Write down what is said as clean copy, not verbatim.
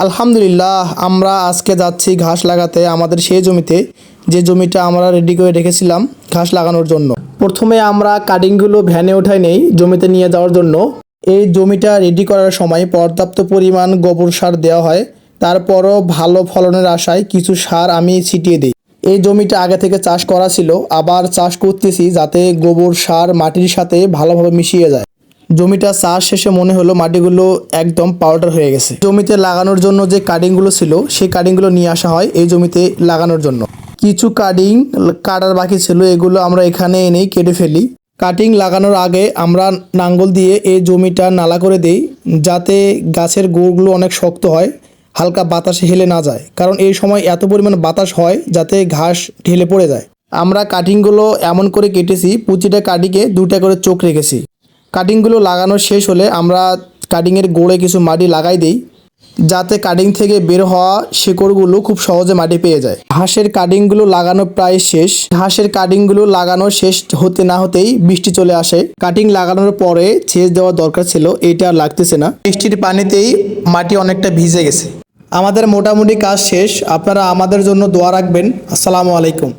আলহামদুলিল্লাহ, আমরা আজকে যাচ্ছি ঘাস লাগাতে আমাদের সেই জমিতে, যে জমিটা আমরা রেডি করে রেখেছিলাম ঘাস লাগানোর জন্য। প্রথমে আমরা কাটিংগুলো ভ্যানে উঠাই নেই জমিতে নিয়ে যাওয়ার জন্য। এই জমিটা রেডি করার সময় পর্যাপ্ত পরিমাণ গোবর সার দেওয়া হয়। তারপরও ভালো ফলনের আশায় কিছু সার আমি ছিটিয়ে দিই। এই জমিটা আগে থেকে চাষ করা ছিল, আবার চাষ করতেছি যাতে গোবর সার মাটির সাথে ভালোভাবে মিশিয়ে যায়। জমিটা চাষ শেষে মনে হলো মাটিগুলো একদম পাউডার হয়ে গেছে। জমিতে লাগানোর জন্য যে কাটিংগুলো ছিল সেই কাটিংগুলো নিয়ে আসা হয় এই জমিতে লাগানোর জন্য। কিছু কাটিং কাটার বাকি ছিল, এগুলো আমরা এখানে এনেই কেটে ফেলি। কাটিং লাগানোর আগে আমরা নাঙ্গল দিয়ে এই জমিটা নালা করে দেই, যাতে গাছের গোড়গুলো অনেক শক্ত হয়, হালকা বাতাসে হেলে না যায়। কারণ এই সময় এত পরিমাণ বাতাস হয় যাতে ঘাস ঢেলে পড়ে যায়। আমরা কাটিংগুলো এমন করে কেটেছি, প্রতিটা কাটিংয়ে দুটা করে চোখ রেখেছি। কাটিংগুলো লাগানো শেষ হলে আমরা কাটিংয়ের গোড়ে কিছু মাটি লাগাই দিই, যাতে কাটিং থেকে বের হওয়া শিকড়গুলো খুব সহজে মাটি পেয়ে যায়। ঘাসের কাটিংগুলো লাগানো প্রায় শেষ। ঘাসের কাটিংগুলো লাগানো শেষ হতে না হতেই বৃষ্টি চলে আসে। কাটিং লাগানোর পরে সেচ দেওয়া দরকার ছিল, এইটা আর লাগতেছে না। বৃষ্টির পানিতেই মাটি অনেকটা ভিজে গেছে। আমাদের মোটামুটি কাজ শেষ। আপনারা আমাদের জন্য দোয়া রাখবেন। আসসালামু আলাইকুম।